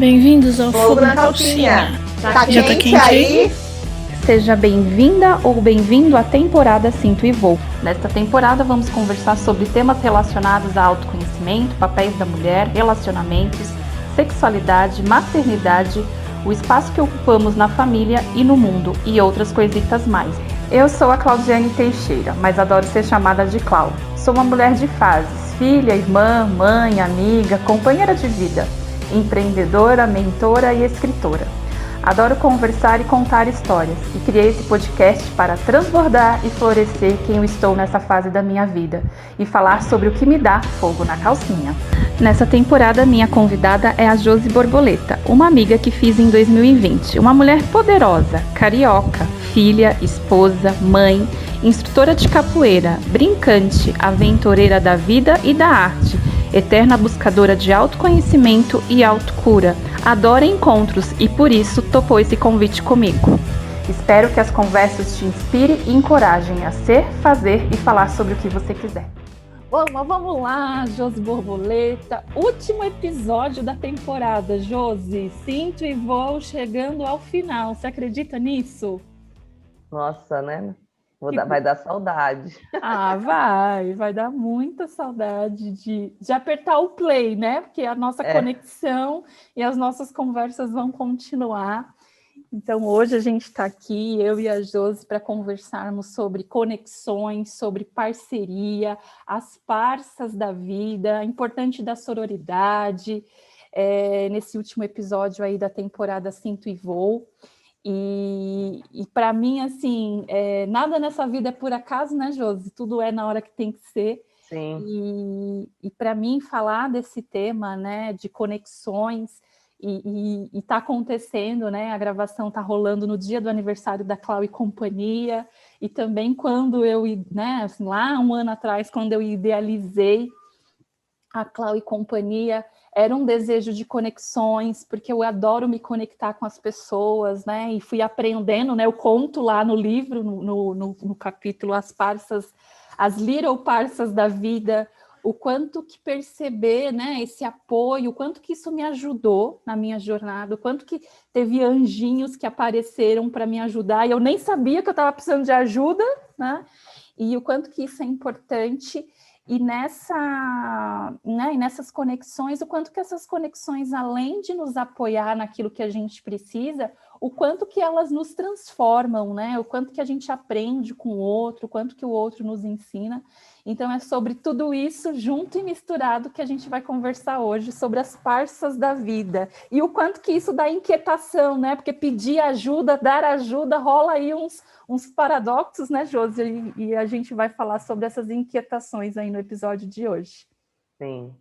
Bem-vindos ao Fogo na Calcinha. Tá Já tá quente aí? Seja bem-vinda ou bem-vindo à temporada Sinto e Vou. Nesta temporada vamos conversar sobre temas relacionados a autoconhecimento, papéis da mulher, relacionamentos, sexualidade, maternidade, o espaço que ocupamos na família e no mundo e outras coisitas mais. Eu sou a Claudiane Teixeira, mas adoro ser chamada de Clau. Sou uma mulher de fases, filha, irmã, mãe, amiga, companheira de vida, empreendedora, mentora e escritora. Adoro conversar e contar histórias e criei esse podcast para transbordar e florescer quem eu estou nessa fase da minha vida e falar sobre o que me dá fogo na calcinha. Nessa temporada, minha convidada é a Josi Borboleta, uma amiga que fiz em 2020. Uma mulher poderosa, carioca, filha, esposa, mãe, instrutora de capoeira, brincante, aventureira da vida e da arte, eterna buscadora de autoconhecimento e autocura. Adora encontros e por isso topou esse convite comigo. Espero que as conversas te inspirem e encorajem a ser, fazer e falar sobre o que você quiser. Bom, mas vamos lá, Josi Borboleta. Último episódio da temporada, Josi. Sinto e vou chegando ao final. Você acredita nisso? Nossa, né? Vai dar saudade. Ah, vai dar muita saudade de apertar o play, né? Porque a nossa conexão e as nossas conversas vão continuar. Então, hoje a gente está aqui, eu e a Josi, para conversarmos sobre conexões, sobre parceria, as parças da vida, importante da sororidade, nesse último episódio aí da temporada Sinto e Vou. E para mim, assim, nada nessa vida é por acaso, né, Josi? Tudo é na hora que tem que ser. Sim. E para mim, falar desse tema, né, de conexões, e está acontecendo, né? A gravação está rolando no dia do aniversário da Clau e Companhia, e também quando eu, né, assim, lá um ano atrás, quando eu idealizei a Clau e Companhia, era um desejo de conexões, porque eu adoro me conectar com as pessoas, né? E fui aprendendo, né? Eu conto lá no livro, no capítulo As Parças, as Little Parças da Vida, o quanto que perceber, né, esse apoio, o quanto que isso me ajudou na minha jornada, o quanto que teve anjinhos que apareceram para me ajudar, e eu nem sabia que eu estava precisando de ajuda, né? E o quanto que isso é importante. E nessas conexões, o quanto que essas conexões, além de nos apoiar naquilo que a gente precisa, o quanto que elas nos transformam, né? O quanto que a gente aprende com o outro, o quanto que o outro nos ensina. Então é sobre tudo isso, junto e misturado, que a gente vai conversar hoje, sobre as parças da vida. E o quanto que isso dá inquietação, né? Porque pedir ajuda, dar ajuda, rola aí uns paradoxos, né, Josi? E a gente vai falar sobre essas inquietações aí no episódio de hoje. Sim,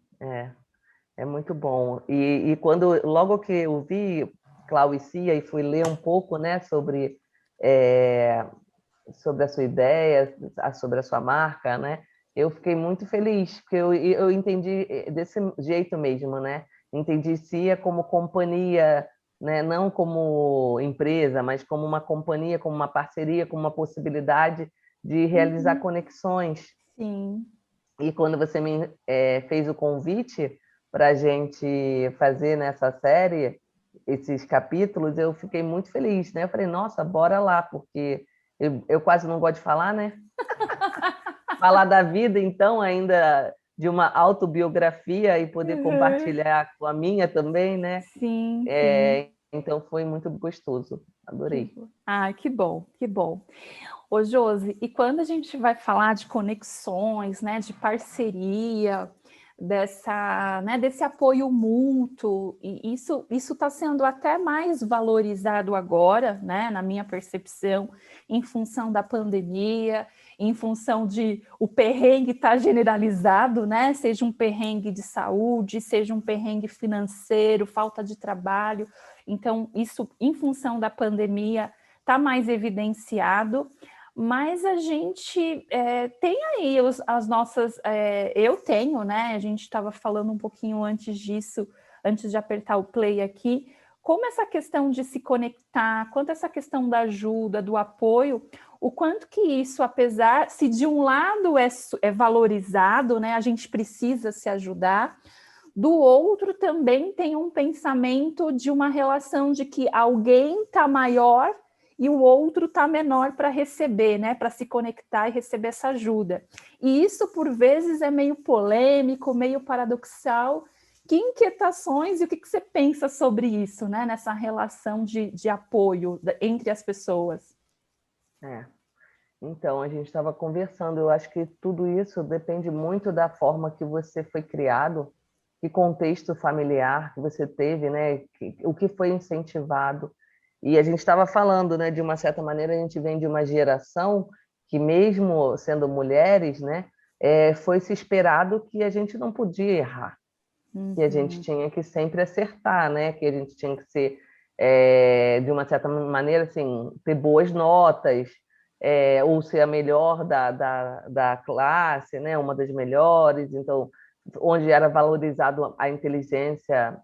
é muito bom. E quando, logo que eu vi Clau e Cia e fui ler um pouco, né, sobre a sua ideia, sobre a sua marca, né, eu fiquei muito feliz, porque eu entendi desse jeito mesmo, né? Entendi Cia como companhia, né? Não como empresa, mas como uma companhia, como uma parceria, como uma possibilidade de realizar conexões. Sim. E quando você me fez o convite para a gente fazer nessa série esses capítulos, eu fiquei muito feliz, né? Eu falei, nossa, bora lá, porque eu quase não gosto de falar, né? Falar da vida, então, ainda de uma autobiografia e poder compartilhar com a minha também, né? Sim, Então, foi muito gostoso. Adorei. Que bom, que bom. Ô, Josi, e quando a gente vai falar de conexões, né, de parceria, desse apoio mútuo, e isso está sendo até mais valorizado agora, né, na minha percepção, em função da pandemia, em função de o perrengue estar generalizado, né, seja um perrengue de saúde, seja um perrengue financeiro, falta de trabalho. Então, isso, em função da pandemia, está mais evidenciado. Mas a gente tem aí as nossas... eu tenho, né? A gente estava falando um pouquinho antes disso, antes de apertar o play aqui, como essa questão de se conectar, quanto essa questão da ajuda, do apoio, o quanto que isso, apesar... Se de um lado é valorizado, né? A gente precisa se ajudar, do outro também tem um pensamento de uma relação de que alguém está maior e o outro está menor para receber, né? Para se conectar e receber essa ajuda. E isso, por vezes, é meio polêmico, meio paradoxal. Que inquietações e o que você pensa sobre isso, né? Nessa relação de apoio entre as pessoas? Então, a gente estava conversando, eu acho que tudo isso depende muito da forma que você foi criado, que contexto familiar que você teve, né? O que foi incentivado. E a gente estava falando, né? De uma certa maneira, a gente vem de uma geração que, mesmo sendo mulheres, né? Foi se esperado que a gente não podia errar, que a gente tinha que sempre acertar, né? Que a gente tinha que ser, de uma certa maneira, assim, ter boas notas, ou ser a melhor da classe, né? Uma das melhores. Então, onde era valorizado a inteligência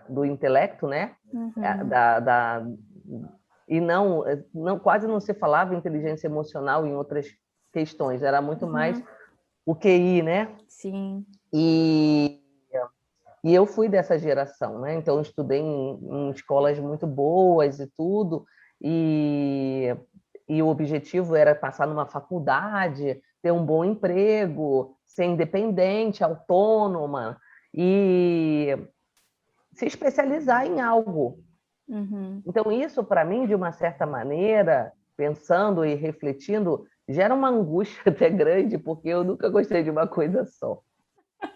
do intelecto, né? E quase não se falava inteligência emocional em outras questões, era muito mais o QI, né? Sim. E eu fui dessa geração, né? Então, eu estudei em escolas muito boas e tudo, e o objetivo era passar numa faculdade, ter um bom emprego, ser independente, autônoma, e se especializar em algo. Então, isso, para mim, de uma certa maneira, pensando e refletindo, gera uma angústia até grande, porque eu nunca gostei de uma coisa só.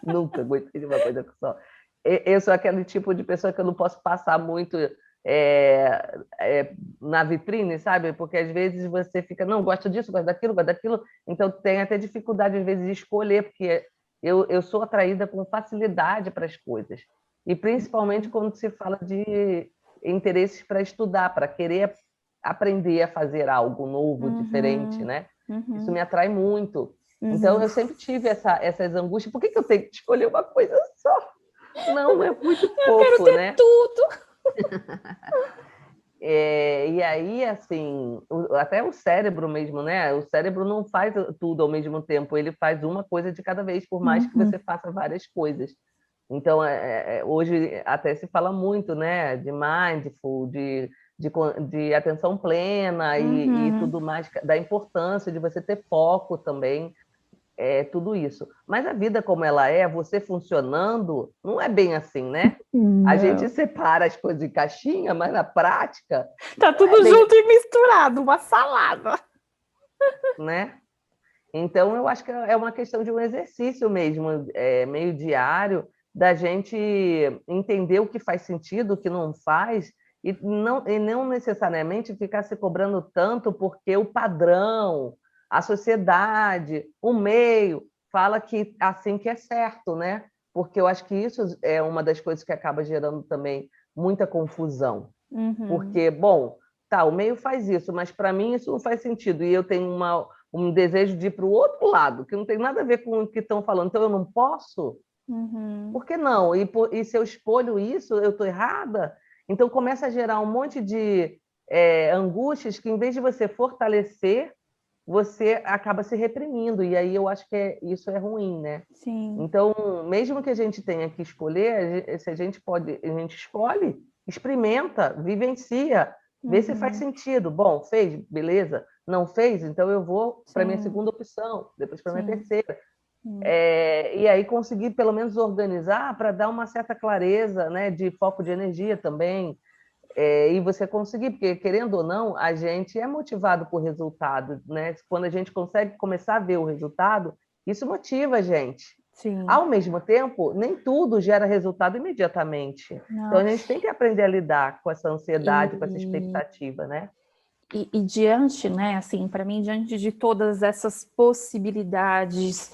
Nunca gostei de uma coisa só. Eu sou aquele tipo de pessoa que eu não posso passar muito na vitrine, sabe? Porque às vezes você fica, não, gosto disso, gosto daquilo, então tem até dificuldade às vezes de escolher, porque eu sou atraída com facilidade para as coisas. E principalmente quando se fala de interesses para estudar, para querer aprender a fazer algo novo, diferente, né? Isso me atrai muito. Então, eu sempre tive essas angústias. Por que eu tenho que escolher uma coisa só? Não, é muito pouco, eu quero ter, né? Tudo! E aí, assim, até o cérebro mesmo, né? O cérebro não faz tudo ao mesmo tempo, ele faz uma coisa de cada vez, por mais que você faça várias coisas. Então, hoje até se fala muito, né? De mindful, de atenção plena e tudo mais, da importância de você ter foco também. Tudo isso. Mas a vida como ela é, você funcionando, não é bem assim, né? Não. A gente separa as coisas em caixinha, mas na prática... Tá tudo junto e misturado, uma salada. Né? Então, eu acho que é uma questão de um exercício mesmo, meio diário, da gente entender o que faz sentido, o que não faz, e não necessariamente ficar se cobrando tanto porque o padrão, a sociedade, o meio, fala que assim que é certo, né? Porque eu acho que isso é uma das coisas que acaba gerando também muita confusão. Porque, bom, tá, o meio faz isso, mas para mim isso não faz sentido, e eu tenho um desejo de ir para o outro lado, que não tem nada a ver com o que estão falando, então eu não posso? Por que não? E se eu escolho isso, eu estou errada? Então começa a gerar um monte de angústias que, em vez de você fortalecer, você acaba se reprimindo, e aí eu acho que isso é ruim, né? Sim. Então, mesmo que a gente tenha que escolher, se a gente escolhe, experimenta, vivencia, vê se faz sentido. Bom, fez, beleza. Não fez, então eu vou para minha segunda opção, depois para minha terceira. E aí conseguir pelo menos organizar para dar uma certa clareza, né, de foco de energia também. E você conseguir, porque querendo ou não, a gente é motivado por resultado, né? Quando a gente consegue começar a ver o resultado, isso motiva a gente. Sim. Ao mesmo tempo, nem tudo gera resultado imediatamente. Não. Então a gente tem que aprender a lidar com essa ansiedade, com essa expectativa, né? E diante, né, assim, para mim, diante de todas essas possibilidades,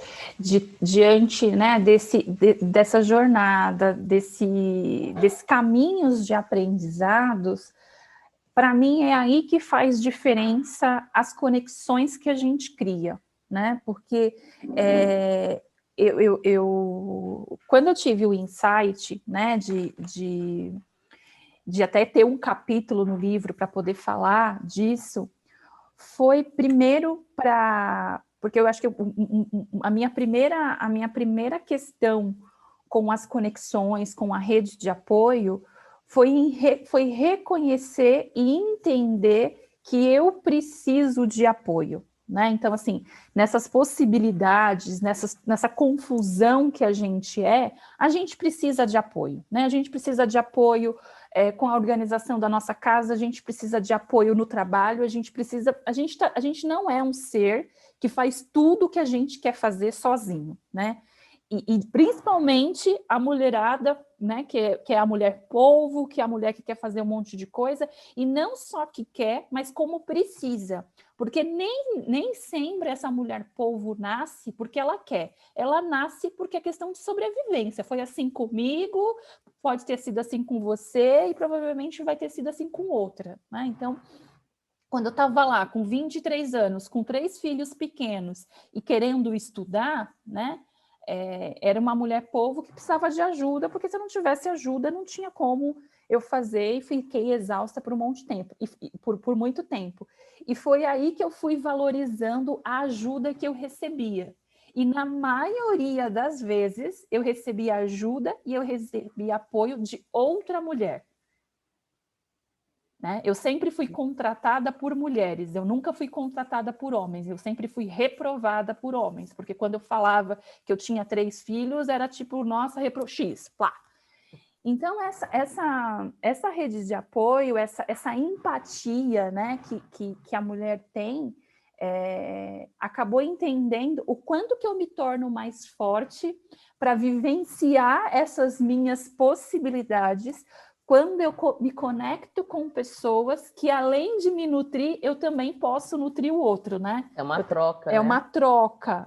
diante, né, dessa jornada, desses caminhos de aprendizados, para mim é aí que faz diferença as conexões que a gente cria, né? Porque quando eu tive o insight, né, de até ter um capítulo no livro para poder falar disso, foi primeiro porque eu acho que a minha primeira questão com as conexões, com a rede de apoio, foi reconhecer e entender que eu preciso de apoio, né? Então, assim, nessas possibilidades, nessa confusão que a gente precisa de apoio, né? A gente precisa de apoio com a organização da nossa casa, a gente precisa de apoio no trabalho, a gente não é um ser que faz tudo o que a gente quer fazer sozinho, né? E principalmente a mulherada, né, que é a mulher polvo, que é a mulher que quer fazer um monte de coisa, e não só que quer, mas como precisa. Porque nem sempre essa mulher polvo nasce porque ela quer. Ela nasce porque é questão de sobrevivência. Foi assim comigo, pode ter sido assim com você, e provavelmente vai ter sido assim com outra, né? Então, quando eu estava lá com 23 anos, com 3 filhos pequenos e querendo estudar, né? Era uma mulher polvo que precisava de ajuda, porque se eu não tivesse ajuda, não tinha como eu fazer, e fiquei exausta por um monte de tempo, por muito tempo. E foi aí que eu fui valorizando a ajuda que eu recebia. E na maioria das vezes, eu recebia ajuda e eu recebia apoio de outra mulher. Né? Eu sempre fui contratada por mulheres, eu nunca fui contratada por homens, eu sempre fui reprovada por homens, porque quando eu falava que eu tinha 3 filhos, era tipo, nossa, X, plá. Então, essa rede de apoio, essa empatia, né, que a mulher tem, acabou entendendo o quanto que eu me torno mais forte para vivenciar essas minhas possibilidades, quando eu me conecto com pessoas que, além de me nutrir, eu também posso nutrir o outro, né? É uma troca, né? É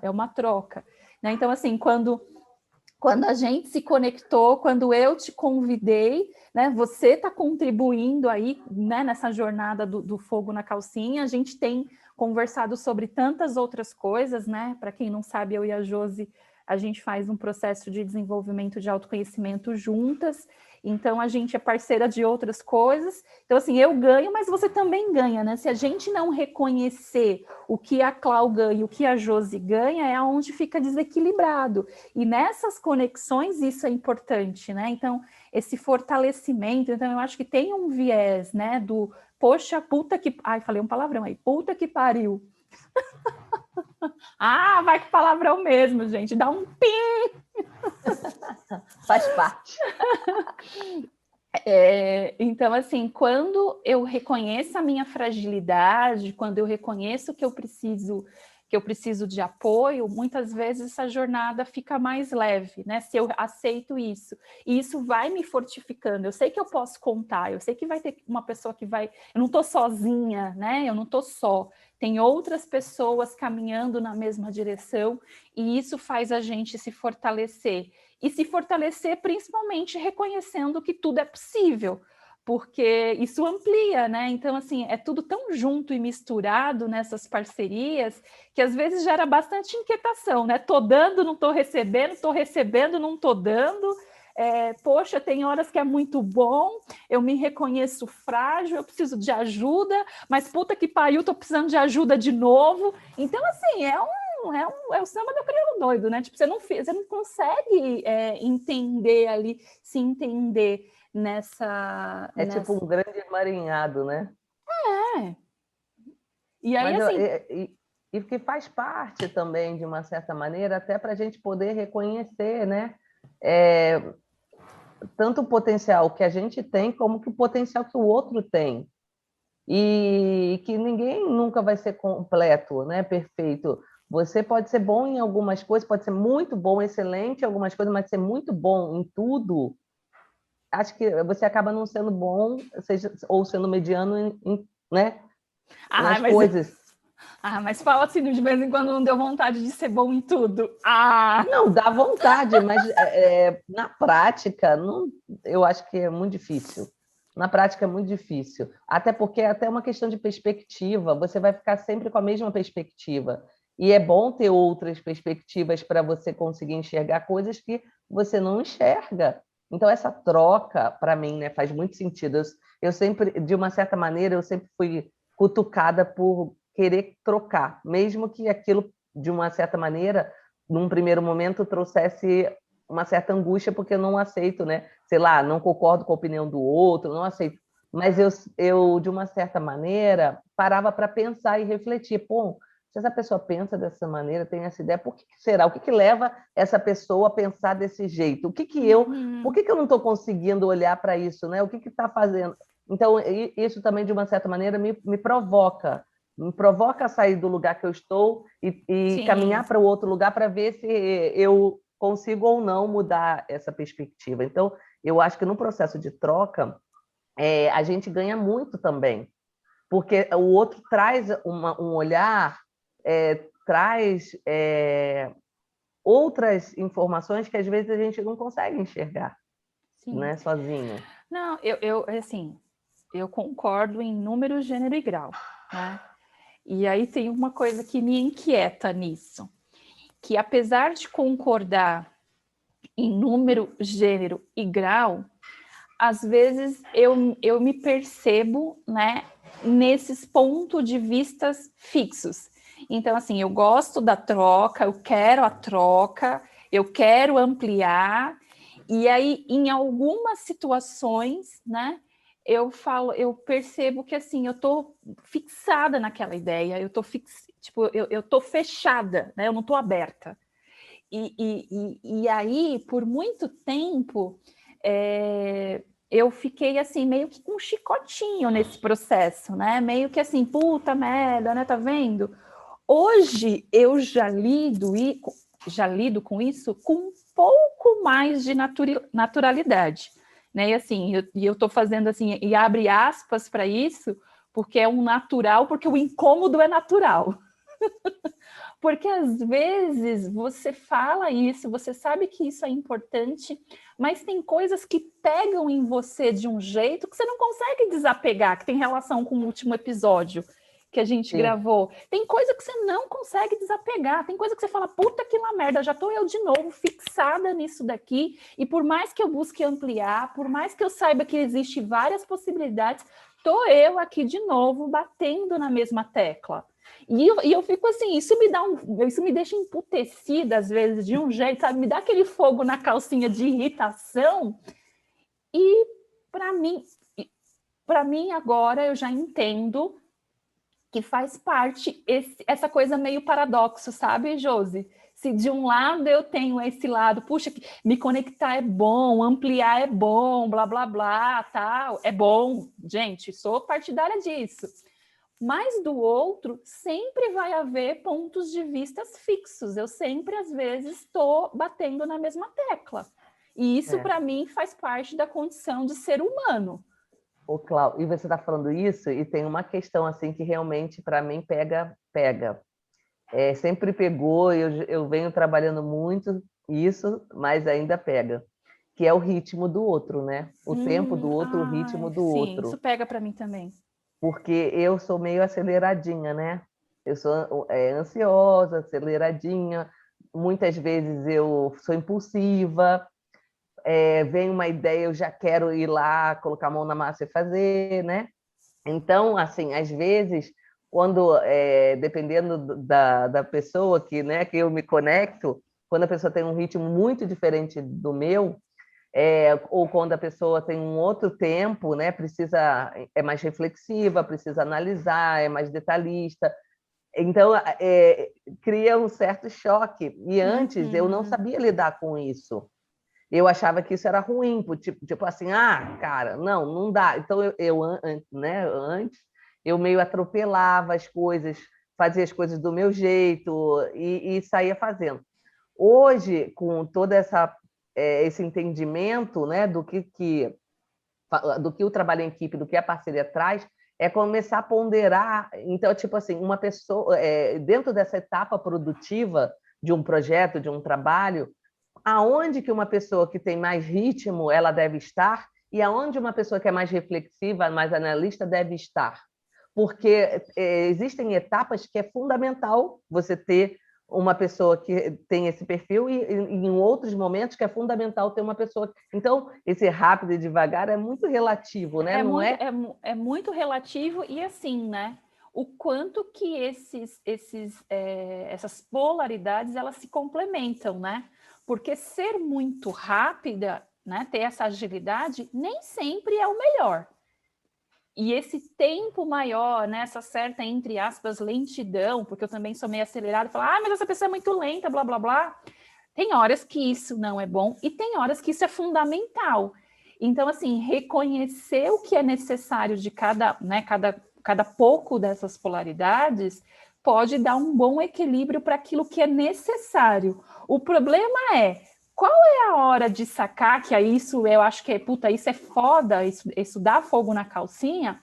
uma troca. Né? Então, assim, quando a gente se conectou, quando eu te convidei, né? Você está contribuindo aí, né? Nessa jornada do fogo na calcinha, a gente tem conversado sobre tantas outras coisas, né? Para quem não sabe, eu e a Josi, a gente faz um processo de desenvolvimento de autoconhecimento juntas, então a gente é parceira de outras coisas. Então, assim, eu ganho, mas você também ganha, né? Se a gente não reconhecer o que a Clau ganha e o que a Josi ganha, é onde fica desequilibrado. E nessas conexões isso é importante, né? Então, esse fortalecimento, então eu acho que tem um viés, né, do poxa, puta que... Ai, falei um palavrão aí. Puta que pariu. Ah, vai com palavrão mesmo, gente. Dá um pim. Faz parte. Então, assim, quando eu reconheço a minha fragilidade, quando eu reconheço que eu preciso de apoio, muitas vezes essa jornada fica mais leve, né? Se eu aceito isso. E isso vai me fortificando. Eu sei que eu posso contar, eu sei que vai ter uma pessoa que vai... Eu não estou sozinha, né? Eu não estou só. Tem outras pessoas caminhando na mesma direção, e isso faz a gente se fortalecer. E se fortalecer principalmente reconhecendo que tudo é possível, porque isso amplia, né? Então, assim, é tudo tão junto e misturado nessas parcerias que às vezes gera bastante inquietação, né? Tô dando, não tô recebendo, não tô dando. Poxa, tem horas que é muito bom, eu me reconheço frágil, eu preciso de ajuda, mas puta que pariu, tô precisando de ajuda de novo. Então, assim, é o samba do crioulo doido, né? Tipo, você não consegue entender ali, se entender nessa... Tipo um grande emaranhado, né? E aí, Mas assim... e que faz parte também, de uma certa maneira, até para a gente poder reconhecer, né? Tanto o potencial que a gente tem, como que o potencial que o outro tem. E que ninguém nunca vai ser completo, né? Perfeito. Você pode ser bom em algumas coisas, pode ser muito bom, excelente em algumas coisas, mas ser muito bom em tudo, acho que você acaba não sendo bom, ou sendo mediano né? Nas coisas. Mas fala assim, de vez em quando não deu vontade de ser bom em tudo. Não, dá vontade, mas na prática, não, eu acho que é muito difícil. Na prática é muito difícil. Até porque é até uma questão de perspectiva. Você vai ficar sempre com a mesma perspectiva. E é bom ter outras perspectivas para você conseguir enxergar coisas que você não enxerga. Então, essa troca, para mim, né, faz muito sentido. Eu sempre, de uma certa maneira, eu sempre fui cutucada por querer trocar, mesmo que aquilo, de uma certa maneira, num primeiro momento, trouxesse uma certa angústia, porque eu não aceito, né? Sei lá, não concordo com a opinião do outro, não aceito. Mas eu de uma certa maneira, parava para pensar e refletir. Pô, se essa pessoa pensa dessa maneira, tem essa ideia, por que será? O que leva essa pessoa a pensar desse jeito? Por que eu não estou conseguindo olhar para isso, né? O que está fazendo? Então, isso também, de uma certa maneira, me provoca a sair do lugar que eu estou e caminhar para o outro lugar para ver se eu consigo ou não mudar essa perspectiva. Então, eu acho que no processo de troca, a gente ganha muito também, porque o outro traz um olhar, traz outras informações que às vezes a gente não consegue enxergar, né, sozinho. Não, assim, eu concordo em número, gênero e grau, né? E aí tem uma coisa que me inquieta nisso, que apesar de concordar em número, gênero e grau, às vezes eu me percebo, né, nesses pontos de vistas fixos. Então, assim, eu gosto da troca, eu quero a troca, eu quero ampliar, e aí, em algumas situações, né, eu percebo que, assim, eu tô fixada naquela ideia, eu tô fechada, né, eu não tô aberta. E aí, por muito tempo, eu fiquei assim, meio que com um chicotinho nesse processo, né? Meio que assim, puta merda, né? Tá vendo? Hoje eu já lido com isso com um pouco mais de naturalidade, né? E assim, eu tô fazendo assim, e abre aspas para isso, porque é um natural, porque o incômodo é natural. Porque às vezes você fala isso, você sabe que isso é importante, mas tem coisas que pegam em você de um jeito que você não consegue desapegar, que tem relação com o último episódio que a gente gravou. Tem coisa que você não consegue desapegar, tem coisa que você fala, puta que lá merda, já tô eu de novo fixada nisso daqui, e por mais que eu busque ampliar, por mais que eu saiba que existe várias possibilidades, tô eu aqui de novo batendo na mesma tecla. E eu fico assim, isso me deixa emputecida às vezes de um jeito, sabe? Me dá aquele fogo na calcinha de irritação. E para mim agora eu já entendo que faz parte essa coisa meio paradoxo, sabe, Josi? Se de um lado eu tenho esse lado, puxa, me conectar é bom, ampliar é bom, blá, blá, blá, tal, é bom. Gente, sou partidária disso. Mas do outro, sempre vai haver pontos de vistas fixos. Eu sempre, às vezes, estou batendo na mesma tecla. E isso, para mim, faz parte da condição de ser humano. Ô, Cláudio, e você está falando isso, e tem uma questão assim que realmente, para mim, pega. Sempre pegou, eu venho trabalhando muito isso, mas ainda pega. Que é o ritmo do outro, né? O tempo do outro, o ritmo do outro. Isso pega para mim também. Porque eu sou meio aceleradinha, né? Eu sou ansiosa, aceleradinha, muitas vezes eu sou impulsiva, vem uma ideia, eu já quero ir lá, colocar a mão na massa e fazer, né? Então, assim, às vezes, quando, dependendo da pessoa né, que eu me conecto, quando a pessoa tem um ritmo muito diferente do meu, ou quando a pessoa tem um outro tempo, né, é mais reflexiva, precisa analisar, é mais detalhista. Então, cria um certo choque. E antes eu não sabia lidar com isso. Eu achava que isso era ruim, tipo assim, cara, não dá. Então, antes, eu meio atropelava as coisas, fazia as coisas do meu jeito e saía fazendo. Hoje, com toda esse entendimento, né, do que o trabalho em equipe, do que a parceria traz, é começar a ponderar. Então, tipo assim, uma pessoa, dentro dessa etapa produtiva de um projeto, de um trabalho, aonde que uma pessoa que tem mais ritmo ela deve estar e aonde uma pessoa que é mais reflexiva, mais analista deve estar. Porque existem etapas que é fundamental você ter uma pessoa que tem esse perfil e em outros momentos que é fundamental ter uma pessoa. Então, esse rápido e devagar é muito relativo, né? É muito relativo e assim, né? O quanto que essas polaridades elas se complementam, né? porque ser muito rápida, né, ter essa agilidade, nem sempre é o melhor. E esse tempo maior, né, essa certa, entre aspas, lentidão, porque eu também sou meio acelerada, falar, mas essa pessoa é muito lenta, blá, blá, blá. Tem horas que isso não é bom e tem horas que isso é fundamental. Então, assim, reconhecer o que é necessário de cada pouco dessas polaridades pode dar um bom equilíbrio para aquilo que é necessário. O problema é, qual é a hora de sacar, que é isso, eu acho que isso é foda, isso dá fogo na calcinha.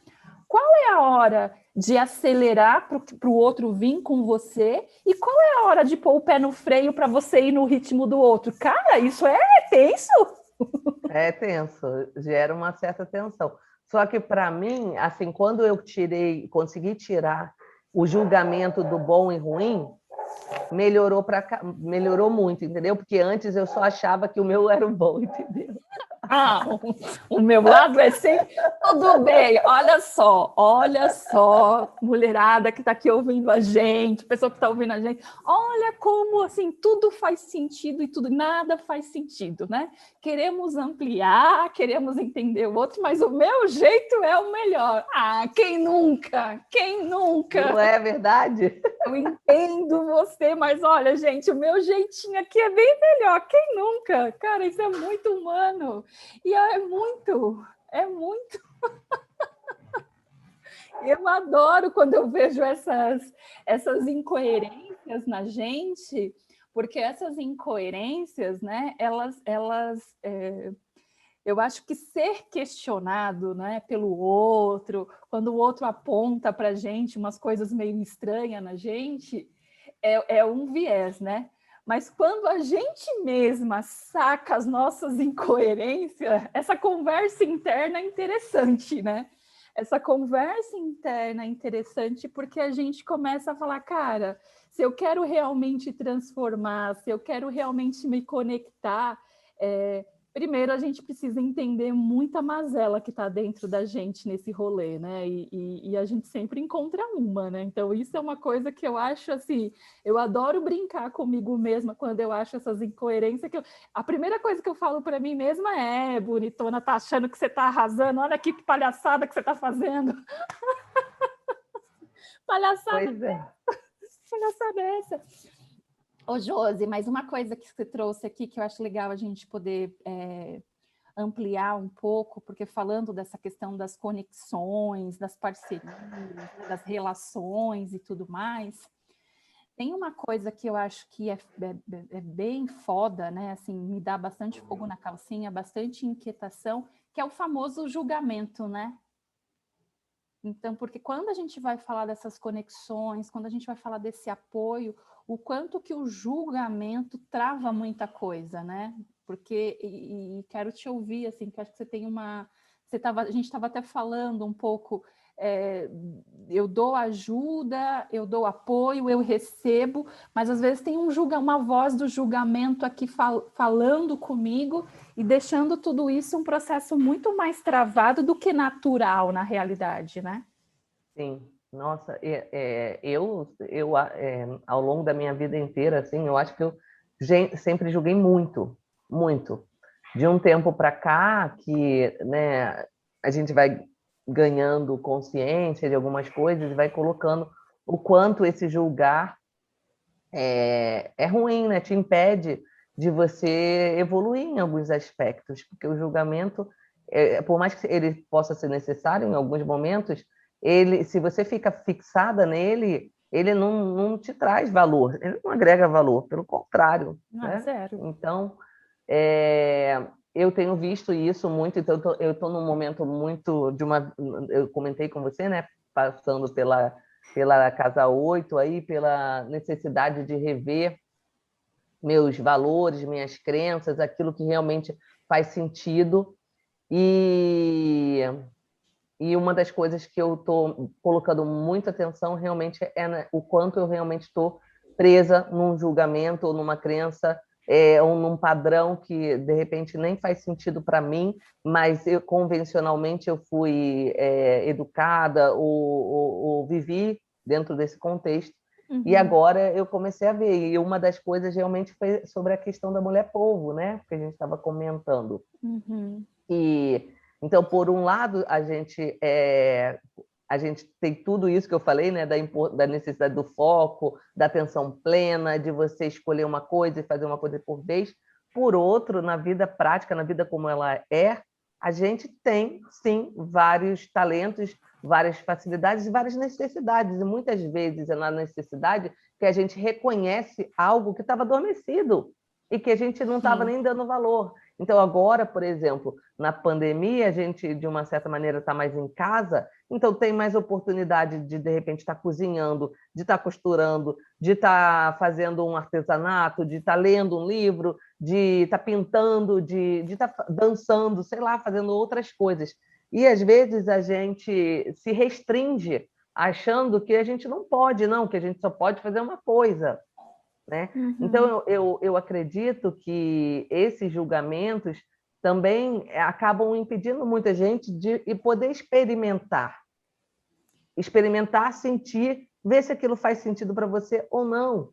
Qual é a hora de acelerar para o outro vir com você? E qual é a hora de pôr o pé no freio para você ir no ritmo do outro? Cara, isso é tenso. É tenso, gera uma certa tensão. Só que, para mim, assim, quando eu consegui tirar o julgamento do bom e ruim, melhorou muito, entendeu? Porque antes eu só achava que o meu era o bom, entendeu? Ah, o meu lado é sempre tudo bem. Olha só, mulherada que está aqui ouvindo a gente, pessoa que está ouvindo a gente, olha como assim tudo faz sentido e nada faz sentido, né? Queremos ampliar, queremos entender o outro, mas o meu jeito é o melhor. Ah, quem nunca? Quem nunca? Não é verdade? Eu entendo você, mas olha, gente, o meu jeitinho aqui é bem melhor. Quem nunca? Cara, isso é muito humano. E é muito. Eu adoro quando eu vejo essas incoerências na gente, porque essas incoerências, né, eu acho que ser questionado, né, pelo outro, quando o outro aponta para a gente umas coisas meio estranhas na gente, é um viés, né? Mas quando a gente mesma saca as nossas incoerências, essa conversa interna é interessante, né? Essa conversa interna é interessante porque a gente começa a falar, cara, se eu quero realmente transformar, se eu quero realmente me conectar, primeiro a gente precisa entender muita mazela que está dentro da gente nesse rolê, né? E a gente sempre encontra uma, né? Então isso é uma coisa que eu acho assim, eu adoro brincar comigo mesma quando eu acho essas incoerências. A primeira coisa que eu falo para mim mesma é, bonitona, tá achando que você tá arrasando? Olha aqui que palhaçada que você tá fazendo. Palhaçada. Pois é. Palhaçada é essa. Ô, Josi, mas uma coisa que você trouxe aqui que eu acho legal a gente poder ampliar um pouco, porque falando dessa questão das conexões, das parcerias, das relações e tudo mais, tem uma coisa que eu acho que é bem foda, né? Assim, me dá bastante fogo na calcinha, bastante inquietação, que é o famoso julgamento, né? Então, porque quando a gente vai falar dessas conexões, quando a gente vai falar desse apoio, o quanto que o julgamento trava muita coisa, né? Porque, e quero te ouvir, assim, que acho que você tem a gente estava até falando um pouco, eu dou ajuda, eu dou apoio, eu recebo, mas às vezes tem uma voz do julgamento aqui falando comigo e deixando tudo isso um processo muito mais travado do que natural na realidade, né? Sim. Nossa, ao longo da minha vida inteira, assim, eu acho que eu sempre julguei muito, muito. De um tempo para cá, que, né, a gente vai ganhando consciência de algumas coisas e vai colocando o quanto esse julgar é ruim, né? Te impede de você evoluir em alguns aspectos, porque o julgamento, por mais que ele possa ser necessário em alguns momentos, se você fica fixada nele, ele não te traz valor, ele não agrega valor, pelo contrário. Né? Zero. Então, eu tenho visto isso muito, então eu estou num momento muito eu comentei com você, né, passando pela casa 8 aí, pela necessidade de rever meus valores, minhas crenças, aquilo que realmente faz sentido. E uma das coisas que eu estou colocando muita atenção realmente é o quanto eu realmente estou presa num julgamento ou numa crença ou num padrão que, de repente, nem faz sentido para mim, mas convencionalmente eu fui educada ou vivi dentro desse contexto. E agora eu comecei a ver, e uma das coisas realmente foi sobre a questão da mulher polvo, né? Que a gente estava comentando. E então, por um lado, a gente tem tudo isso que eu falei, né? Da necessidade do foco, da atenção plena, de você escolher uma coisa e fazer uma coisa por vez. Por outro, na vida prática, na vida como ela é, a gente tem, sim, vários talentos, várias facilidades e várias necessidades. E muitas vezes é na necessidade que a gente reconhece algo que estava adormecido e que a gente não estava nem dando valor. Então, agora, por exemplo, na pandemia, a gente, de uma certa maneira, está mais em casa, então tem mais oportunidade de repente, estar cozinhando, de estar costurando, de estar fazendo um artesanato, de estar lendo um livro, de estar pintando, de estar dançando, sei lá, fazendo outras coisas. E, às vezes, a gente se restringe achando que a gente não pode, não, que a gente só pode fazer uma coisa. Né? Então, eu acredito que esses julgamentos também acabam impedindo muita gente de poder experimentar, sentir, ver se aquilo faz sentido para você ou não.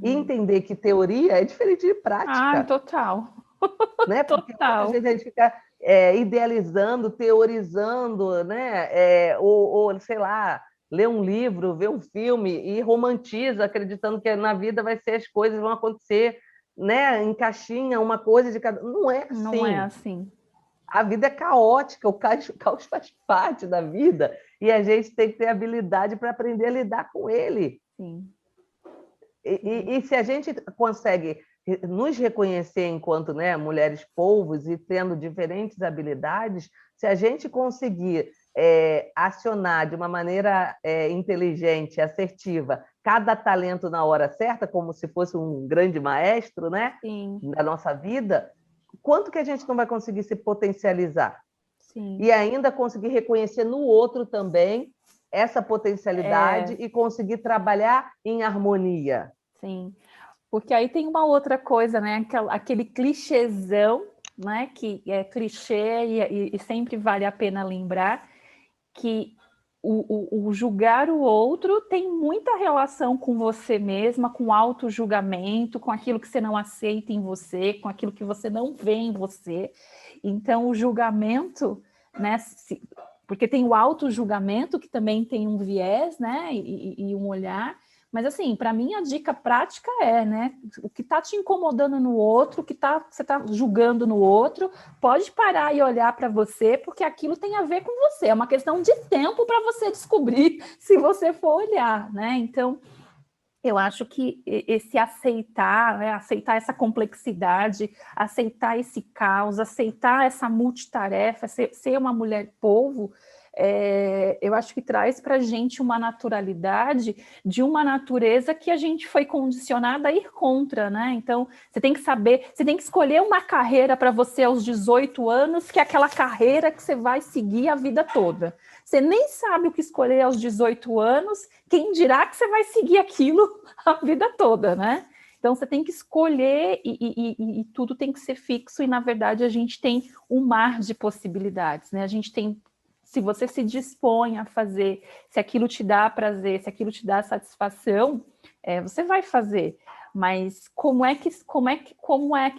E entender que teoria é diferente de prática. Total. Né? Porque total. Às vezes a gente fica idealizando, teorizando, né? Ou, sei lá, lê um livro, vê um filme e romantiza, acreditando que na vida vai ser, as coisas vão acontecer, né? Encaixinha uma coisa de cada... Não é assim. Não é assim. A vida é caótica, o caos faz parte da vida e a gente tem que ter habilidade para aprender a lidar com ele. Sim. E se a gente consegue nos reconhecer enquanto, né, mulheres polvos e tendo diferentes habilidades, se a gente conseguir acionar de uma maneira inteligente, assertiva, cada talento na hora certa, como se fosse um grande maestro, né, da nossa vida, quanto que a gente não vai conseguir se potencializar? Sim. E ainda conseguir reconhecer no outro também essa potencialidade e conseguir trabalhar em harmonia. Sim, porque aí tem uma outra coisa, né? Aquele clichêzão, né? Que é clichê e sempre vale a pena lembrar que o julgar o outro tem muita relação com você mesma, com auto-julgamento, com aquilo que você não aceita em você, com aquilo que você não vê em você. Então, o julgamento, né? Porque tem o auto-julgamento, que também tem um viés, né? E um olhar. Mas, assim, para mim, a dica prática né? O que está te incomodando no outro, o que você está julgando no outro, pode parar e olhar para você, porque aquilo tem a ver com você. É uma questão de tempo para você descobrir se você for olhar, né? Então, eu acho que esse aceitar, né? Aceitar essa complexidade, aceitar esse caos, aceitar essa multitarefa, ser uma mulher polvo, eu acho que traz para a gente uma naturalidade de uma natureza que a gente foi condicionada a ir contra, né? Então, você tem que saber, você tem que escolher uma carreira para você aos 18 anos, que é aquela carreira que você vai seguir a vida toda. Você nem sabe o que escolher aos 18 anos, quem dirá que você vai seguir aquilo a vida toda, né? Então, você tem que escolher e tudo tem que ser fixo, e, na verdade, a gente tem um mar de possibilidades, né? A gente tem... Se você se dispõe a fazer, se aquilo te dá prazer, se aquilo te dá satisfação, você vai fazer. Mas como é que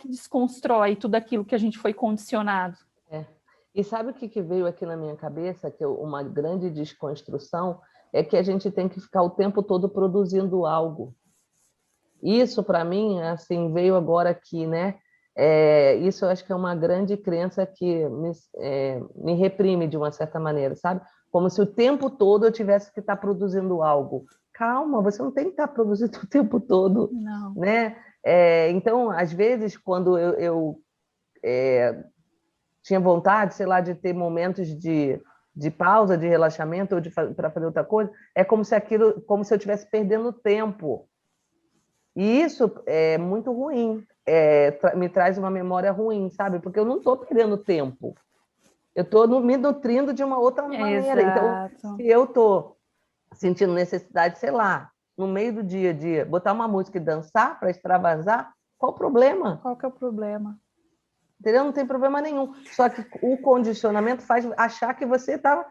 desconstrói tudo aquilo que a gente foi condicionado? E sabe o que veio aqui na minha cabeça? Que uma grande desconstrução é que a gente tem que ficar o tempo todo produzindo algo. Isso, para mim, assim, veio agora aqui, né? Isso eu acho que é uma grande crença que me reprime de uma certa maneira, sabe? Como se o tempo todo eu tivesse que estar produzindo algo. Calma, você não tem que estar produzindo o tempo todo. Não. Né? Então, às vezes, quando eu tinha vontade, sei lá, de ter momentos de pausa, de relaxamento ou para fazer outra coisa, é como se eu estivesse perdendo tempo. E isso é muito ruim. Me traz uma memória ruim, sabe? Porque eu não estou perdendo tempo. Eu estou me nutrindo de uma outra maneira. Exato. Então, se eu estou sentindo necessidade, sei lá, no meio do dia a dia, botar uma música e dançar para extravasar, qual o problema? Qual que é o problema? Entendeu? Não tem problema nenhum. Só que o condicionamento faz achar que você está...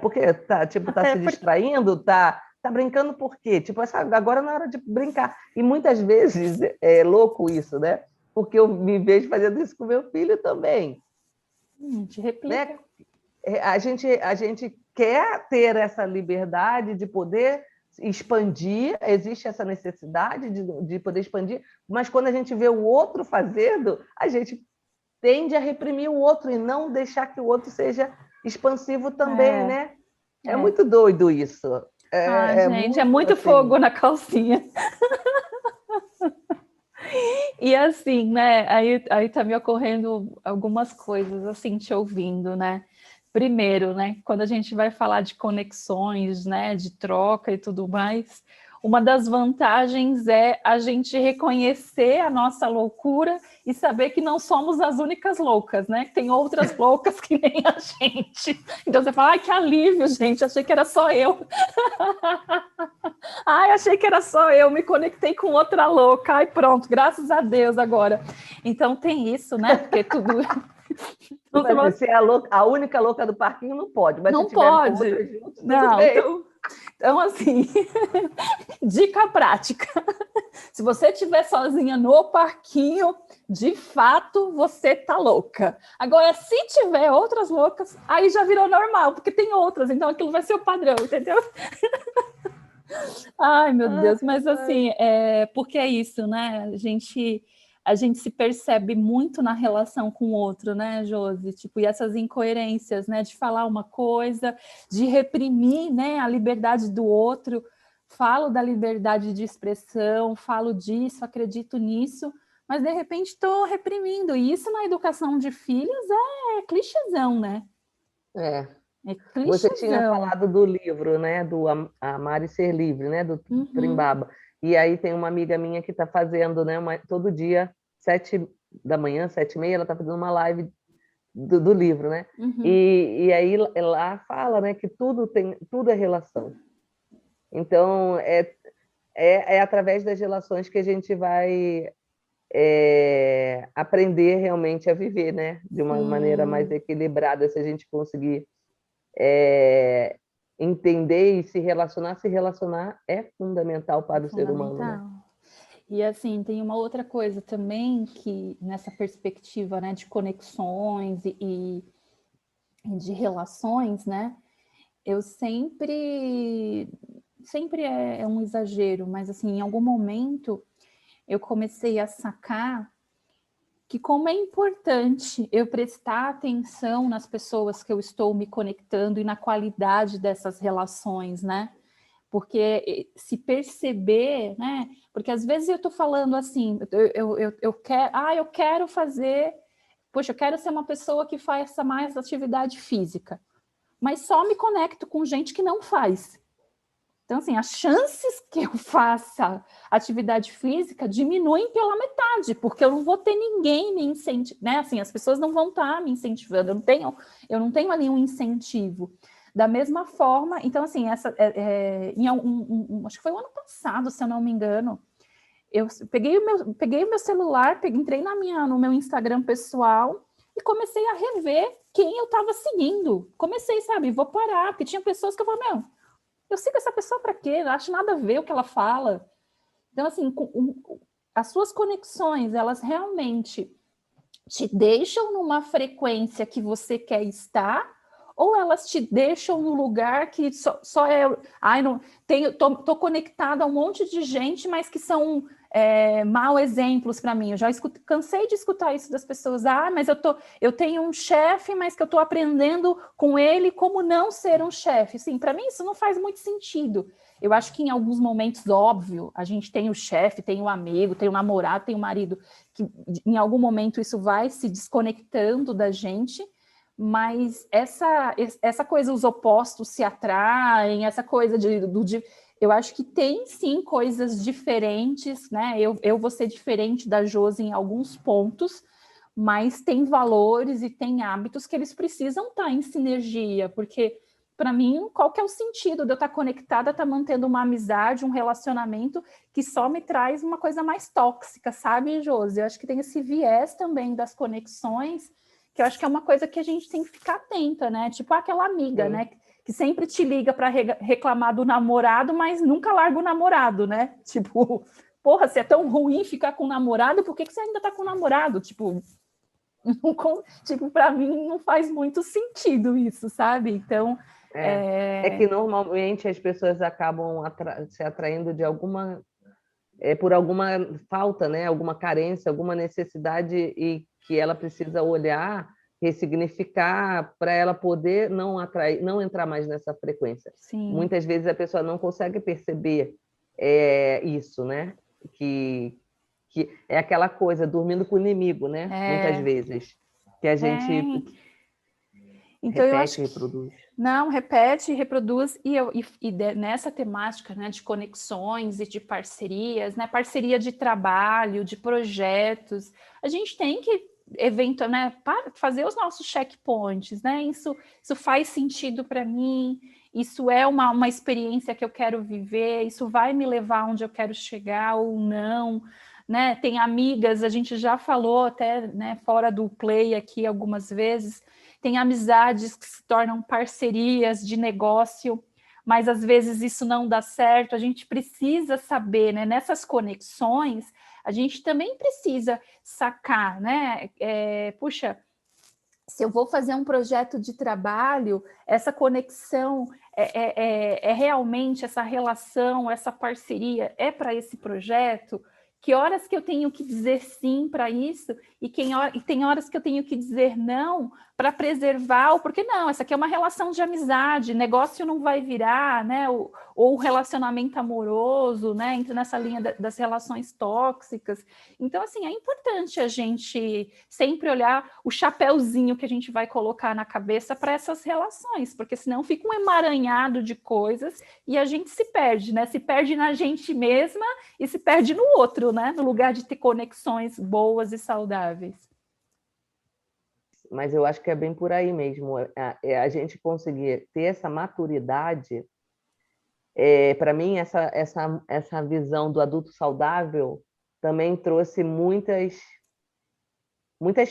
porque está se distraindo, está tá brincando por quê? Tipo, agora não é hora de brincar. E muitas vezes é louco isso, né? Porque eu me vejo fazendo isso com meu filho também. Te replica. Né? A gente quer ter essa liberdade de poder expandir, existe essa necessidade de poder expandir, mas quando a gente vê o outro fazendo, a gente tende a reprimir o outro e não deixar que o outro seja expansivo também, né? É muito doido isso. Gente, é muito assim... fogo na calcinha. E assim, né? Aí tá me ocorrendo algumas coisas, assim, te ouvindo, né? Primeiro, né? Quando a gente vai falar de conexões, né? De troca e tudo mais, uma das vantagens é a gente reconhecer a nossa loucura e saber que não somos as únicas loucas, né? Tem outras loucas que nem a gente. Então você fala, ai, que alívio, gente, achei que era só eu. Ai, achei que era só eu, me conectei com outra louca. Ai, pronto, graças a Deus agora. Então tem isso, né? Porque tudo... Mas ser a única louca do parquinho não pode, mas não se tiver pode. Com outras juntos, não, então, assim, dica prática. Se você estiver sozinha no parquinho, de fato, você tá louca. Agora, se tiver outras loucas, aí já virou normal, porque tem outras, então aquilo vai ser o padrão, entendeu? Ai, meu Deus, mas assim, porque é isso, né? A gente se percebe muito na relação com o outro, né, Josi? Tipo, e essas incoerências, né? De falar uma coisa, de reprimir, né, a liberdade do outro. Falo da liberdade de expressão, falo disso, acredito nisso, mas de repente estou reprimindo. E isso na educação de filhos é clichêzão, né? É Você tinha falado do livro, né? Do Amar e Ser Livre, né? Do Trimbaba. E aí tem uma amiga minha que está fazendo, né? Todo dia, 7 da manhã, 7h30, ela está fazendo uma live do livro, né? E aí lá fala, né? Que tudo é relação. Então é através das relações que a gente vai aprender realmente a viver, né? De uma maneira mais equilibrada, se a gente conseguir entender e se relacionar é fundamental para o ser humano. Né? E assim, tem uma outra coisa também que nessa perspectiva, né, de conexões e de relações, né, eu sempre é um exagero, mas assim, em algum momento eu comecei a sacar que como é importante eu prestar atenção nas pessoas que eu estou me conectando e na qualidade dessas relações, né? Porque se perceber, né? Porque às vezes eu estou falando assim, eu quero fazer, poxa, eu quero ser uma pessoa que faça mais atividade física, mas só me conecto com gente que não faz. Então, assim, as chances que eu faça atividade física diminuem pela metade, porque eu não vou ter ninguém me incentivando, né? Assim, as pessoas não vão estar me incentivando, eu não tenho ali um incentivo. Da mesma forma, então, assim, acho que foi o ano passado, se eu não me engano, eu peguei o meu celular, entrei no meu Instagram pessoal e comecei a rever quem eu estava seguindo. Comecei, sabe, vou parar, porque tinha pessoas que eu falei, eu sigo essa pessoa para quê? Não acho nada a ver o que ela fala. Então, assim, as suas conexões, elas realmente te deixam numa frequência que você quer estar, ou elas te deixam no lugar que só é... Tô conectada a um monte de gente, mas que são mau exemplos para mim. Eu já cansei de escutar isso das pessoas. Mas eu tenho um chefe, mas que eu estou aprendendo com ele como não ser um chefe. Sim, para mim isso não faz muito sentido. Eu acho que em alguns momentos, óbvio, a gente tem o chefe, tem o amigo, tem o namorado, tem o marido, que em algum momento isso vai se desconectando da gente, mas essa coisa, os opostos se atraem, essa coisa eu acho que tem sim coisas diferentes, né? Eu vou ser diferente da Josi em alguns pontos, mas tem valores e tem hábitos que eles precisam estar em sinergia, porque para mim, qual que é o sentido de eu estar conectada, estar mantendo uma amizade, um relacionamento que só me traz uma coisa mais tóxica, sabe, Josi? Eu acho que tem esse viés também das conexões, que eu acho que é uma coisa que a gente tem que ficar atenta, né? Tipo aquela amiga, né? que sempre te liga para reclamar do namorado, mas nunca larga o namorado, né? Tipo, porra, se é tão ruim ficar com o namorado, por que você ainda tá com o namorado? Tipo, tipo, para mim não faz muito sentido isso, sabe? Então, É que normalmente as pessoas acabam se atraindo de por alguma falta, né? Alguma carência, alguma necessidade e que ela precisa olhar, ressignificar para ela poder não entrar mais nessa frequência. sim. Muitas vezes a pessoa não consegue perceber isso, né? Que é aquela coisa, dormindo com o inimigo, né? Muitas vezes. Que a gente então, repete e reproduz. Não, repete e reproduz. Nessa temática, né, de conexões e de parcerias, né? Parceria de trabalho, de projetos, a gente tem que né, fazer os nossos checkpoints, né? Isso faz sentido para mim, isso é uma experiência que eu quero viver, isso vai me levar onde eu quero chegar ou não, né? Tem amigas, a gente já falou até, né, fora do play aqui algumas vezes, tem amizades que se tornam parcerias de negócio, mas às vezes isso não dá certo, a gente precisa saber, né? Nessas conexões, a gente também precisa sacar, né? Puxa, se eu vou fazer um projeto de trabalho, essa conexão é realmente essa relação, essa parceria é para esse projeto? Que horas que eu tenho que dizer sim para isso e tem horas que eu tenho que dizer não para preservar, porque não, essa aqui é uma relação de amizade, negócio não vai virar, né? Ou relacionamento amoroso, né? Entra nessa linha das relações tóxicas. Então, assim, é importante a gente sempre olhar o chapéuzinho que a gente vai colocar na cabeça para essas relações, porque senão fica um emaranhado de coisas e a gente se perde, né? Se perde na gente mesma e se perde no outro, né? No lugar de ter conexões boas e saudáveis. Mas eu acho que é bem por aí mesmo. A gente conseguir ter essa maturidade, para mim, essa visão do adulto saudável também trouxe muitas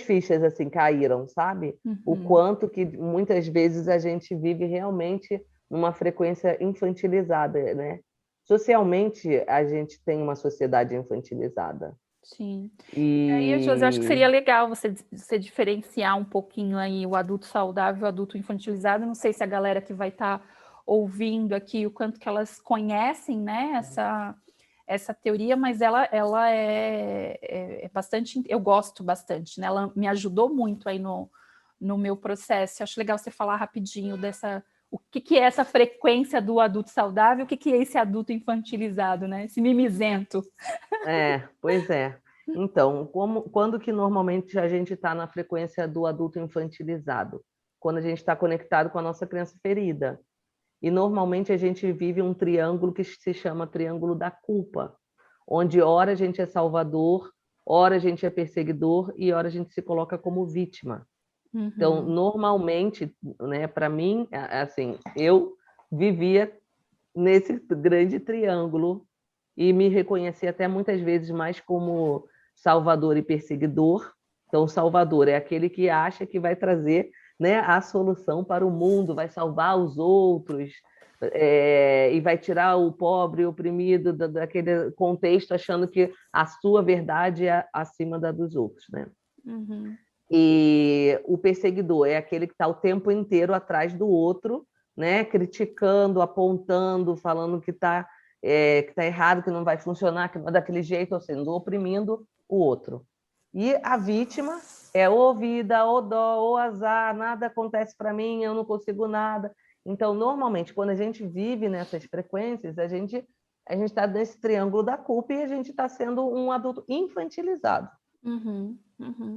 fichas assim caíram, sabe? O quanto que muitas vezes a gente vive realmente numa frequência infantilizada, né? Socialmente, a gente tem uma sociedade infantilizada. Sim. E aí, Josi, acho que seria legal você diferenciar um pouquinho aí o adulto saudável e o adulto infantilizado. Não sei se a galera que vai estar ouvindo aqui, o quanto que elas conhecem, né, essa teoria, mas ela é bastante, eu gosto bastante, né? Ela me ajudou muito aí no meu processo. Acho legal você falar rapidinho o que é essa frequência do adulto saudável, o que é esse adulto infantilizado, né? Esse mimizento. Pois é. Então, quando que normalmente a gente está na frequência do adulto infantilizado? Quando a gente está conectado com a nossa criança ferida. E normalmente a gente vive um triângulo que se chama triângulo da culpa, onde ora a gente é salvador, ora a gente é perseguidor e ora a gente se coloca como vítima. Então, normalmente, né, para mim, assim, eu vivia nesse grande triângulo e me reconhecia até muitas vezes mais como salvador e perseguidor. Então, o salvador é aquele que acha que vai trazer, né, a solução para o mundo, vai salvar os outros, e vai tirar o pobre, o oprimido daquele contexto, achando que a sua verdade é acima da dos outros, né? E o perseguidor é aquele que está o tempo inteiro atrás do outro, né, criticando, apontando, falando que está errado, que não vai funcionar, que não é daquele jeito, ou seja, oprimindo o outro. E a vítima é ou vida, ou dó, ou azar, nada acontece para mim, eu não consigo nada. Então, normalmente, quando a gente vive nessas frequências, a gente está nesse triângulo da culpa e a gente está sendo um adulto infantilizado.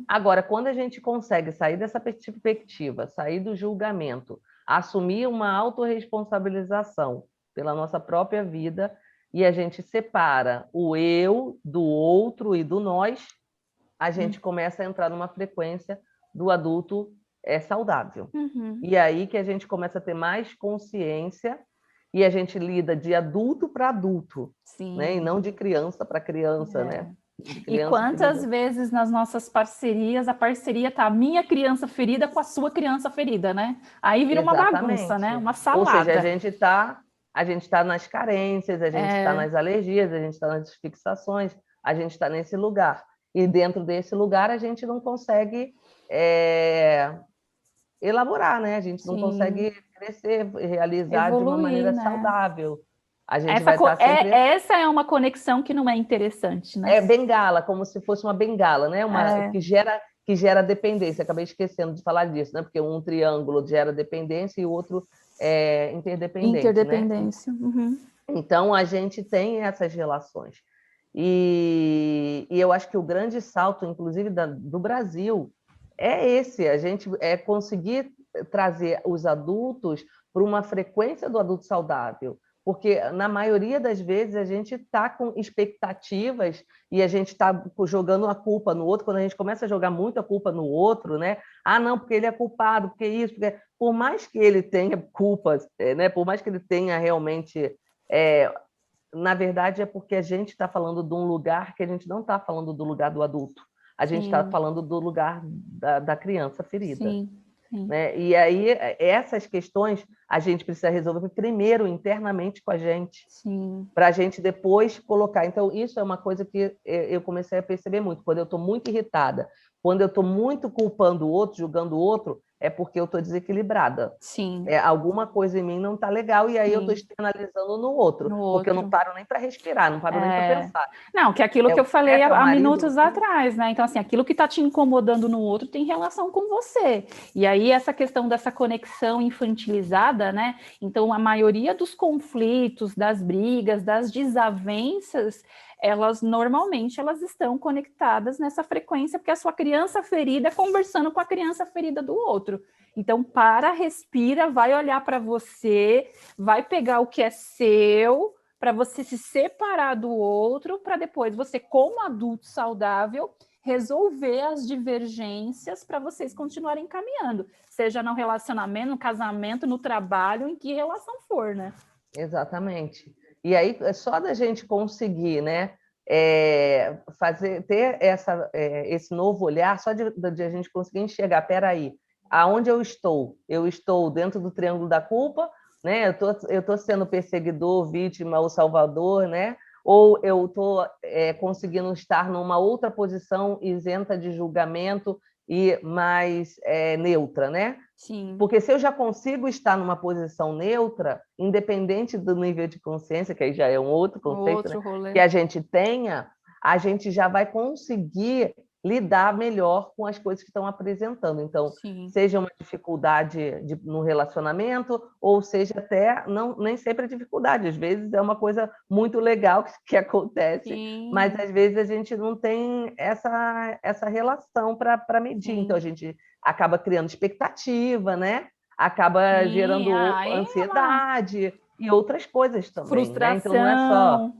Agora, quando a gente consegue sair dessa perspectiva, sair do julgamento, assumir uma autorresponsabilização pela nossa própria vida e a gente separa o eu do outro e do nós, a gente começa a entrar numa frequência do adulto saudável. E aí que a gente começa a ter mais consciência e a gente lida de adulto para adulto, né? E não de criança para criança, né? de E criança quantas ferida. vezes nas nossas parcerias, a parceria tá a minha criança ferida com a sua criança ferida, né? Aí vira uma bagunça, né? Exatamente. Uma Ou seja, salada. a gente está nas carências, a gente está É, nas alergias, a gente está nas fixações, a gente está nesse lugar. E dentro desse lugar a gente não consegue é, elaborar, né? A gente não sim, consegue crescer, realizar de uma evoluir, maneira né? saudável. A gente vai estar sempre Essa é uma conexão que não é interessante, né? bengala, como se fosse uma bengala, né? Uma É, que gera dependência. Acabei esquecendo de falar disso, né? Porque um triângulo gera dependência e o outro é interdependente, né? interdependência. Uhum. Então a gente tem essas relações. E eu acho que o grande salto, inclusive do Brasil, é esse: a gente conseguir trazer os adultos para uma frequência do adulto saudável. Porque, na maioria das vezes, a gente está com expectativas e a gente está jogando a culpa no outro. Quando a gente começa a jogar muito a culpa no outro, né? Ah, não, porque ele é culpado, porque isso. Porque... Por mais que ele tenha culpas, né? Por mais que ele tenha realmente é, na verdade, é porque a gente está falando de um lugar que a gente não está falando do lugar do adulto. A gente está Sim, falando do lugar da criança ferida. sim, sim, Né? E aí, essas questões a gente precisa resolver primeiro internamente com a gente, sim. para a gente depois colocar. Então, isso é uma coisa que eu comecei a perceber muito. Quando eu estou muito irritada, quando eu estou muito culpando o outro, julgando o outro, é porque eu estou desequilibrada. Sim, Alguma coisa em mim não está legal e aí eu estou sim, externalizando no outro, no porque eu não outro. paro nem para respirar, não paro nem para É... pensar. Não, que é aquilo É que o eu falei chefe, é o há marido, minutos atrás, né? Então, assim, aquilo que está te incomodando no outro tem relação com você. E aí, essa questão dessa conexão infantilizada, né? Então, a maioria dos conflitos, das brigas, das desavenças, elas normalmente elas estão conectadas nessa frequência, porque a sua criança ferida é conversando com a criança ferida do outro. Então, para, respira, vai olhar para você, vai pegar o que é seu para você se separar do outro, para depois você, como adulto saudável, resolver as divergências para vocês continuarem caminhando, seja no relacionamento, no casamento, no trabalho, em que relação for, né? exatamente. E aí, é só da gente conseguir, né, ter esse novo olhar, só de a gente conseguir enxergar, peraí, aonde eu estou? Eu estou dentro do triângulo da culpa, né? Eu tô sendo perseguidor, vítima ou salvador, né? Ou eu estou conseguindo estar numa outra posição isenta de julgamento e mais neutra, né? Sim. Porque se eu já consigo estar numa posição neutra, independente do nível de consciência, que aí já é um outro conceito, né, Outro rolê. que a gente tenha, a gente já vai conseguir lidar melhor com as coisas que estão apresentando. Então, Sim. seja uma dificuldade no relacionamento, ou seja até, não, nem sempre é dificuldade, às vezes é uma coisa muito legal que acontece, mas Sim. às vezes a gente não tem essa relação para medir. Então, a Sim. gente acaba criando expectativa, né? Acaba Sim. gerando Aí é uma ansiedade e outras coisas também, né? Então não é só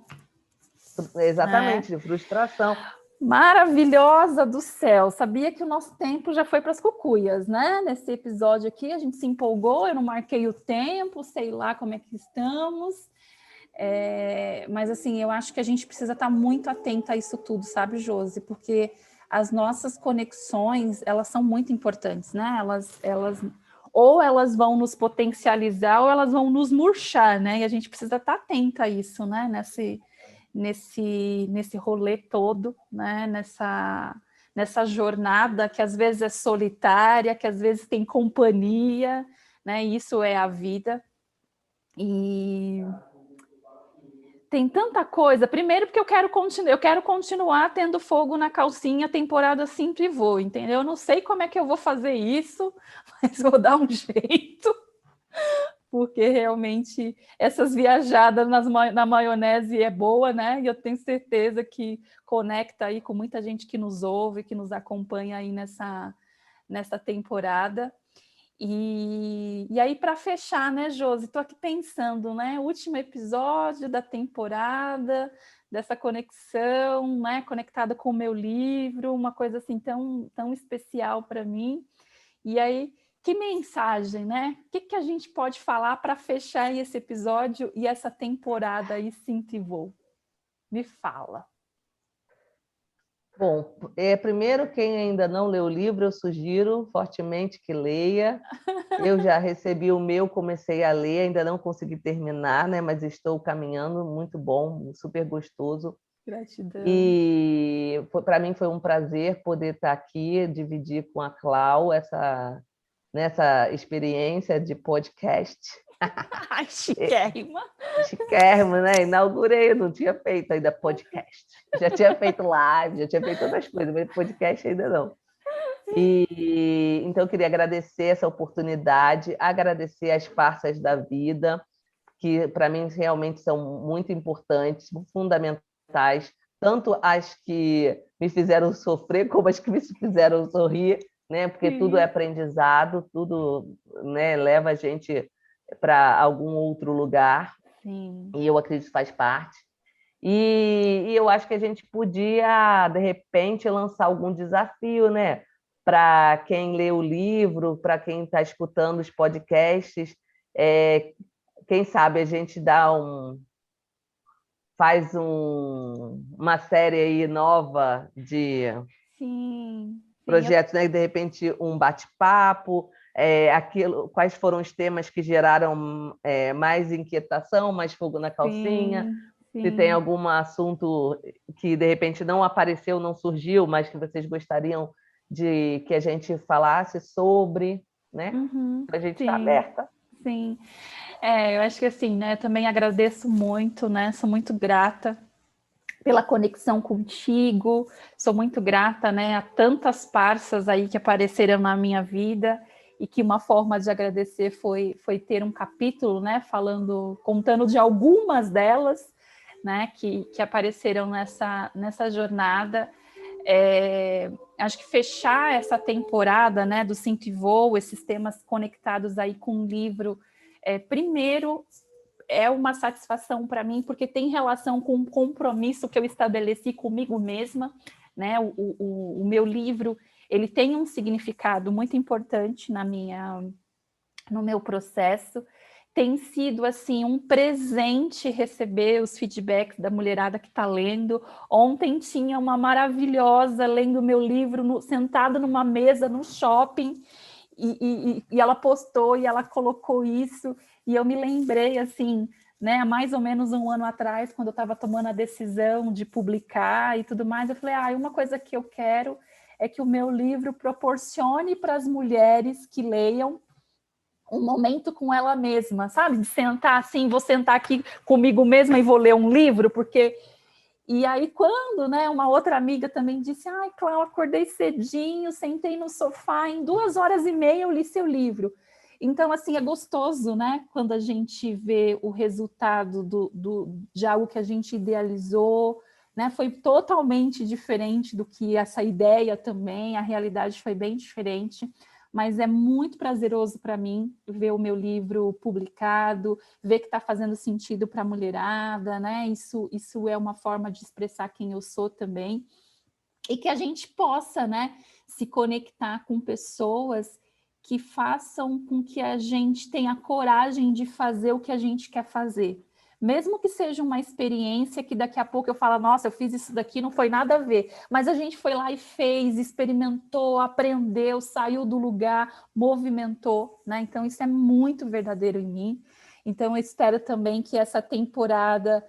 frustração, né? exatamente de frustração. Maravilhosa do céu. Sabia que o nosso tempo já foi para as cucuias, né? Nesse episódio aqui, a gente se empolgou, eu não marquei o tempo, sei lá como é que estamos. Mas assim, eu acho que a gente precisa estar muito atenta a isso tudo, sabe, Josi? Porque as nossas conexões, elas são muito importantes, né? Ou elas vão nos potencializar ou elas vão nos murchar, né? E a gente precisa estar atenta a isso, né? Nesse rolê todo, né? Nessa jornada que às vezes é solitária, que às vezes tem companhia, né? Isso é a vida. E tem tanta coisa. Primeiro, porque eu quero continuar tendo fogo na calcinha, temporada Sinto e Vou, entendeu? Eu não sei como é que eu vou fazer isso, mas vou dar um jeito, porque realmente essas viajadas na maionese é boa, né? E eu tenho certeza que conecta aí com muita gente que nos ouve, que nos acompanha aí nessa temporada. E aí, para fechar, né, Josi? Estou aqui pensando, né? Último episódio da temporada, dessa conexão, né? Conectada com o meu livro, uma coisa assim tão, tão especial para mim. E aí, que mensagem, né? O que a gente pode falar para fechar esse episódio e essa temporada aí, Sinto e Vou? Me fala. Bom, primeiro, quem ainda não leu o livro, eu sugiro fortemente que leia. Eu já recebi o meu, comecei a ler, ainda não consegui terminar, né? Mas estou caminhando, muito bom, super gostoso. Gratidão. E para mim foi um prazer poder estar aqui, dividir com a Clau nessa experiência de podcast. Ai, chiquérrima. Chiquérrima, né? Inaugurei, não tinha feito ainda podcast. Já tinha feito live, já tinha feito outras coisas, mas podcast ainda não. Então, eu queria agradecer essa oportunidade, agradecer as parças da vida, que para mim realmente são muito importantes, fundamentais, tanto as que me fizeram sofrer, como as que me fizeram sorrir, né? Porque tudo é aprendizado, tudo, né, leva a gente para algum outro lugar. Sim. E eu acredito que faz parte. E eu acho que a gente podia, de repente, lançar algum desafio, né? Para quem lê o livro, para quem está escutando os podcasts, quem sabe a gente faz uma série aí nova de projetos, né? De repente, um bate-papo, quais foram os temas que geraram mais inquietação, mais fogo na calcinha. Se tem algum assunto que, de repente, não apareceu, não surgiu, mas que vocês gostariam de que a gente falasse sobre, né? A gente está aberta. Sim. Eu acho que assim, né? Também agradeço muito, né? Sou muito grata pela conexão contigo, sou muito grata, né, a tantas parças aí que apareceram na minha vida e que uma forma de agradecer foi ter um capítulo, né, contando de algumas delas, né, que apareceram nessa jornada. Acho que fechar essa temporada, né, do Sinto e Voo, esses temas conectados aí com o livro, primeiro é uma satisfação para mim, porque tem relação com um compromisso que eu estabeleci comigo mesma, né? O meu livro, ele tem um significado muito importante no meu processo. Tem sido, assim, um presente receber os feedbacks da mulherada que está lendo. Ontem tinha uma maravilhosa lendo meu livro, sentada numa mesa no shopping, e ela postou e ela colocou isso, e eu me lembrei, assim, né, há mais ou menos um ano atrás, quando eu estava tomando a decisão de publicar e tudo mais, eu falei, uma coisa que eu quero é que o meu livro proporcione para as mulheres que leiam um momento com ela mesma, sabe? De sentar assim, vou sentar aqui comigo mesma e vou ler um livro, porque... E aí, quando, né, uma outra amiga também disse, Cláudia, acordei cedinho, sentei no sofá, em 2h30 eu li seu livro. Então, assim, é gostoso, né, quando a gente vê o resultado de algo que a gente idealizou, né, foi totalmente diferente do que essa ideia também, a realidade foi bem diferente, mas é muito prazeroso para mim ver o meu livro publicado, ver que está fazendo sentido para a mulherada, né? Isso é uma forma de expressar quem eu sou também, e que a gente possa, né, se conectar com pessoas que façam com que a gente tenha coragem de fazer o que a gente quer fazer. Mesmo que seja uma experiência que daqui a pouco eu falo, nossa, eu fiz isso daqui, não foi nada a ver. Mas a gente foi lá e fez, experimentou, aprendeu, saiu do lugar, movimentou, né? Então isso é muito verdadeiro em mim. Então eu espero também que essa temporada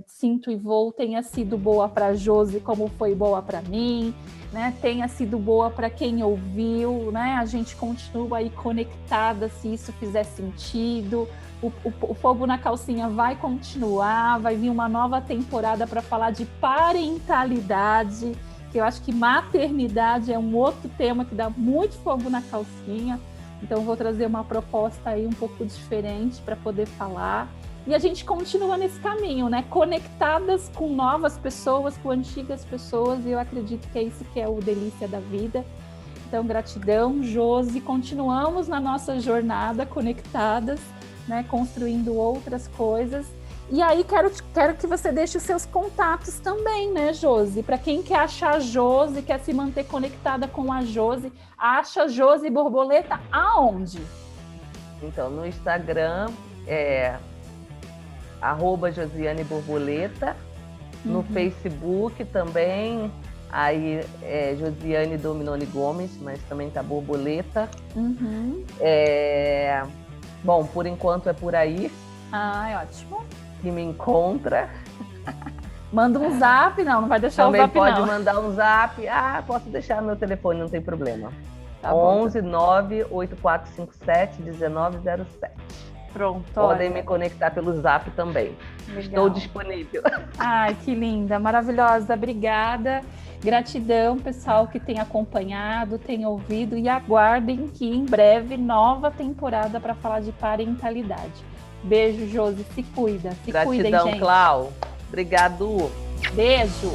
Sinto e Vou tenha sido boa para a Josi, como foi boa para mim, né? Tenha sido boa para quem ouviu, né? A gente continua aí conectada, se isso fizer sentido. O Fogo na Calcinha vai continuar, vai vir uma nova temporada para falar de parentalidade, que eu acho que maternidade é um outro tema que dá muito fogo na calcinha, então vou trazer uma proposta aí um pouco diferente para poder falar. E a gente continua nesse caminho, né? Conectadas com novas pessoas, com antigas pessoas, e eu acredito que é isso que é o delícia da vida. Então, gratidão, Josi. Continuamos na nossa jornada conectadas, né? Construindo outras coisas. E aí, quero que você deixe os seus contatos também, né, Josi? Para quem quer achar a Josi, quer se manter conectada com a Josi, acha Josi Borboleta aonde? Então, no Instagram @Josiane Borboleta, no Facebook também, Aí Josiane Dominoni Gomes, mas também tá Borboleta. Uhum. Bom, por enquanto é por aí. Ai, ótimo. Que me encontra. Manda um zap, não vai deixar Também o zap, pode não. mandar um zap. Posso deixar meu telefone, não tem problema. Tá 11 98457 1907. Pronto, Podem olha. me conectar pelo zap também. Legal. Estou disponível. Ai, que linda, maravilhosa, obrigada. Gratidão, pessoal que tem acompanhado, tem ouvido, e aguardem que em breve nova temporada para falar de parentalidade. Beijo, Josi, se cuida, se cuidem, Gratidão, gente. Clau. Obrigado. Beijo.